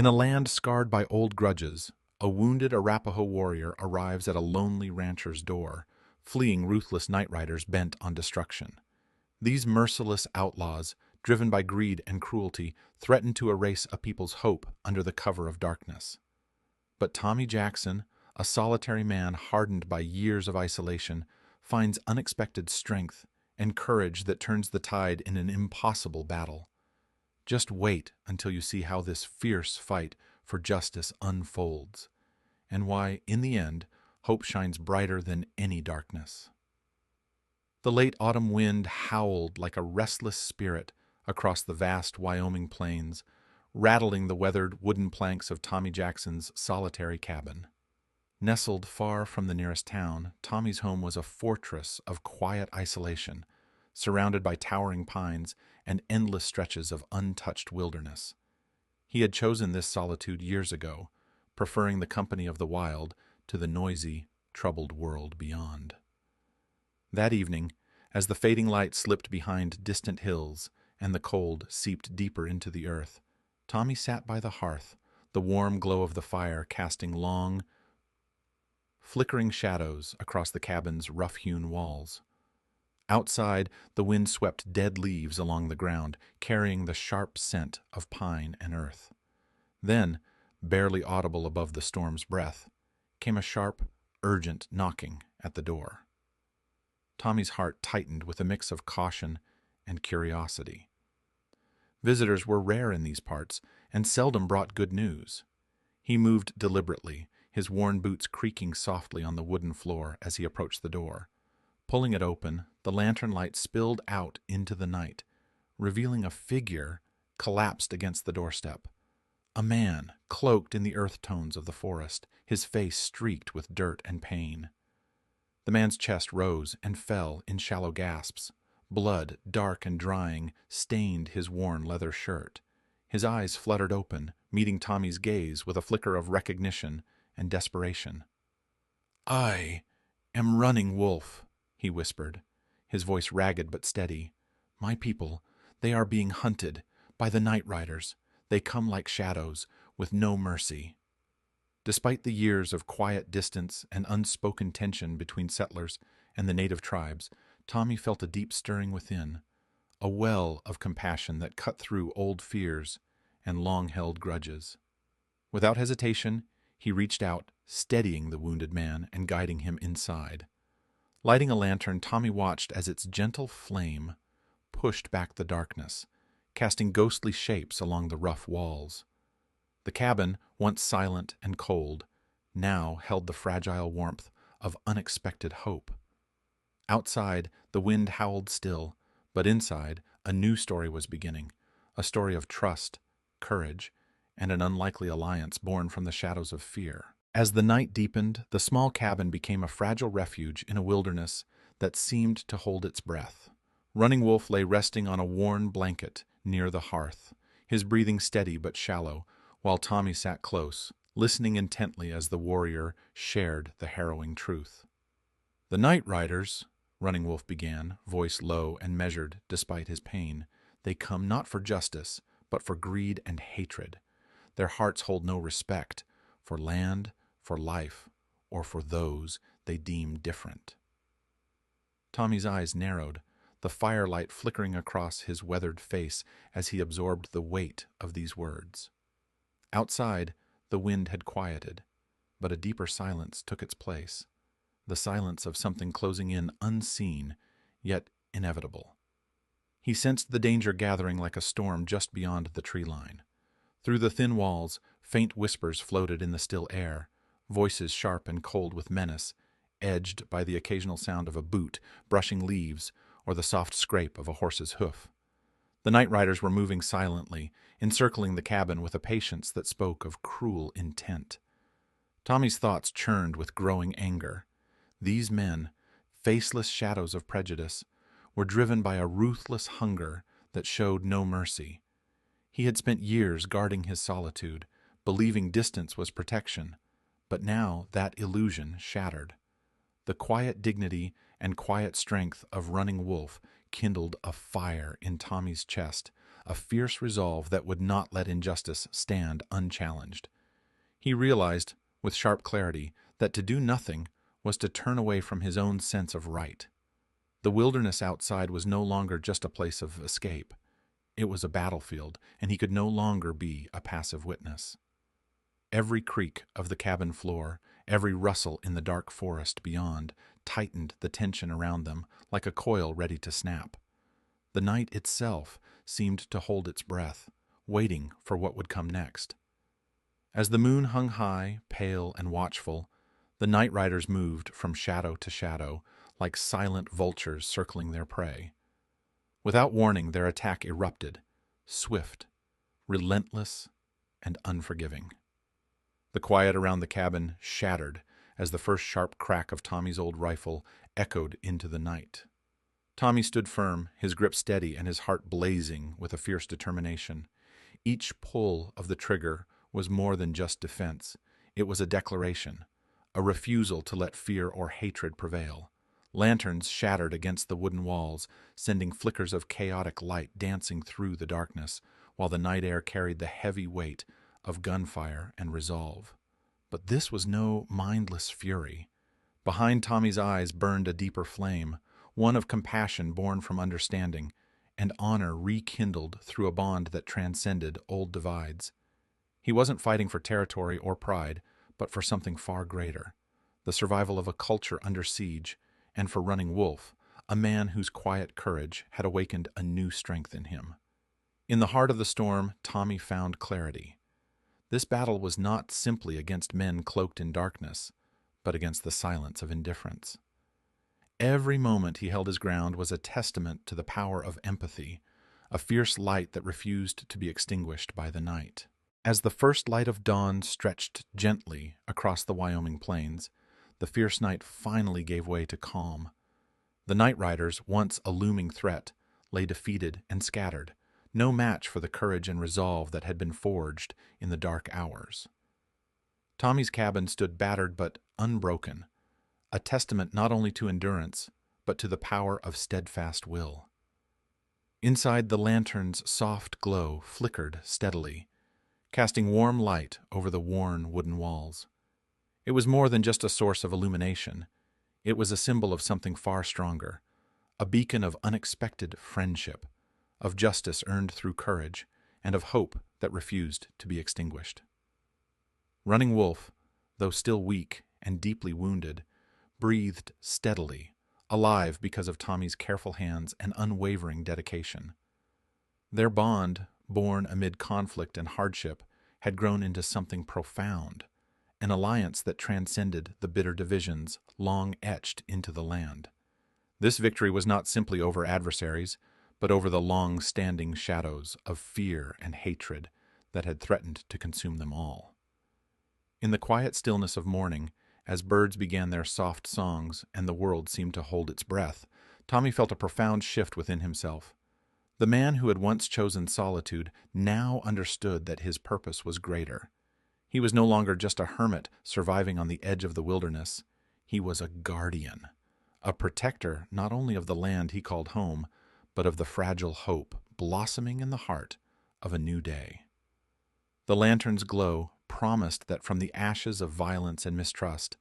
In a land scarred by old grudges, a wounded Arapaho warrior arrives at a lonely rancher's door, fleeing ruthless night riders bent on destruction. These merciless outlaws, driven by greed and cruelty, threaten to erase a people's hope under the cover of darkness. But Tommy Jackson, a solitary man hardened by years of isolation, finds unexpected strength and courage that turns the tide in an impossible battle. Just wait until you see how this fierce fight for justice unfolds, and why, in the end, hope shines brighter than any darkness. The late autumn wind howled like a restless spirit across the vast Wyoming plains, rattling the weathered wooden planks of Tommy Jackson's solitary cabin. Nestled far from the nearest town, Tommy's home was a fortress of quiet isolation, surrounded by towering pines and endless stretches of untouched wilderness. He had chosen this solitude years ago, preferring the company of the wild to the noisy, troubled world beyond. That evening, as the fading light slipped behind distant hills and the cold seeped deeper into the earth, Tommy sat by the hearth, the warm glow of the fire casting long, flickering shadows across the cabin's rough-hewn walls. Outside, the wind swept dead leaves along the ground, carrying the sharp scent of pine and earth. Then, barely audible above the storm's breath, came a sharp, urgent knocking at the door. Tommy's heart tightened with a mix of caution and curiosity. Visitors were rare in these parts and seldom brought good news. He moved deliberately, his worn boots creaking softly on the wooden floor as he approached the door. Pulling it open, the lantern light spilled out into the night, revealing a figure collapsed against the doorstep. A man, cloaked in the earth tones of the forest, his face streaked with dirt and pain. The man's chest rose and fell in shallow gasps. Blood, dark and drying, stained his worn leather shirt. His eyes fluttered open, meeting Tommy's gaze with a flicker of recognition and desperation. "I am Running Wolf," he whispered, his voice ragged but steady. "My people, they are being hunted by the night riders. They come like shadows, with no mercy." Despite the years of quiet distance and unspoken tension between settlers and the native tribes, Tommy felt a deep stirring within, a well of compassion that cut through old fears and long-held grudges. Without hesitation, he reached out, steadying the wounded man and guiding him inside. Lighting a lantern, Tommy watched as its gentle flame pushed back the darkness, casting ghostly shapes along the rough walls. The cabin, once silent and cold, now held the fragile warmth of unexpected hope. Outside, the wind howled still, but inside, a new story was beginning, a story of trust, courage, and an unlikely alliance born from the shadows of fear. As the night deepened, the small cabin became a fragile refuge in a wilderness that seemed to hold its breath. Running Wolf lay resting on a worn blanket near the hearth, his breathing steady but shallow, while Tommy sat close, listening intently as the warrior shared the harrowing truth. "The night riders," Running Wolf began, voice low and measured despite his pain, "they come not for justice, but for greed and hatred. Their hearts hold no respect for land, for life, or for those they deem different." Tommy's eyes narrowed, the firelight flickering across his weathered face as he absorbed the weight of these words. Outside, the wind had quieted, but a deeper silence took its place, the silence of something closing in unseen, yet inevitable. He sensed the danger gathering like a storm just beyond the tree line. Through the thin walls, faint whispers floated in the still air, voices sharp and cold with menace, edged by the occasional sound of a boot brushing leaves or the soft scrape of a horse's hoof. The night riders were moving silently, encircling the cabin with a patience that spoke of cruel intent. Tommy's thoughts churned with growing anger. These men, faceless shadows of prejudice, were driven by a ruthless hunger that showed no mercy. He had spent years guarding his solitude, believing distance was protection, but now that illusion shattered. The quiet dignity and quiet strength of Running Wolf kindled a fire in Tommy's chest, a fierce resolve that would not let injustice stand unchallenged. He realized, with sharp clarity, that to do nothing was to turn away from his own sense of right. The wilderness outside was no longer just a place of escape. It was a battlefield, and he could no longer be a passive witness. Every creak of the cabin floor, every rustle in the dark forest beyond, tightened the tension around them like a coil ready to snap. The night itself seemed to hold its breath, waiting for what would come next. As the moon hung high, pale and watchful, the night riders moved from shadow to shadow, like silent vultures circling their prey. Without warning, their attack erupted, swift, relentless, and unforgiving. The quiet around the cabin shattered as the first sharp crack of Tommy's old rifle echoed into the night. Tommy stood firm, his grip steady and his heart blazing with a fierce determination. Each pull of the trigger was more than just defense. It was a declaration, a refusal to let fear or hatred prevail. Lanterns shattered against the wooden walls, sending flickers of chaotic light dancing through the darkness, while the night air carried the heavy weight of gunfire and resolve. But this was no mindless fury. Behind Tommy's eyes burned a deeper flame, one of compassion born from understanding, and honor rekindled through a bond that transcended old divides. He wasn't fighting for territory or pride, but for something far greater, the survival of a culture under siege, and for Running Wolf, a man whose quiet courage had awakened a new strength in him. In the heart of the storm, Tommy found clarity. This battle was not simply against men cloaked in darkness, but against the silence of indifference. Every moment he held his ground was a testament to the power of empathy, a fierce light that refused to be extinguished by the night. As the first light of dawn stretched gently across the Wyoming plains, the fierce night finally gave way to calm. The night riders, once a looming threat, lay defeated and scattered, no match for the courage and resolve that had been forged in the dark hours. Tommy's cabin stood battered but unbroken, a testament not only to endurance, but to the power of steadfast will. Inside, the lantern's soft glow flickered steadily, casting warm light over the worn wooden walls. It was more than just a source of illumination. It was a symbol of something far stronger, a beacon of unexpected friendship, of justice earned through courage, and of hope that refused to be extinguished. Running Wolf, though still weak and deeply wounded, breathed steadily, alive because of Tommy's careful hands and unwavering dedication. Their bond, born amid conflict and hardship, had grown into something profound, an alliance that transcended the bitter divisions long etched into the land. This victory was not simply over adversaries, but over the long-standing shadows of fear and hatred that had threatened to consume them all. In the quiet stillness of morning, as birds began their soft songs and the world seemed to hold its breath, Tommy felt a profound shift within himself. The man who had once chosen solitude now understood that his purpose was greater. He was no longer just a hermit surviving on the edge of the wilderness. He was a guardian, a protector not only of the land he called home, but of the fragile hope blossoming in the heart of a new day. The lantern's glow promised that from the ashes of violence and mistrust,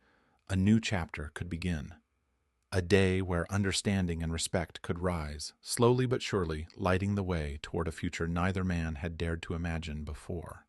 a new chapter could begin. A day where understanding and respect could rise, slowly but surely lighting the way toward a future neither man had dared to imagine before.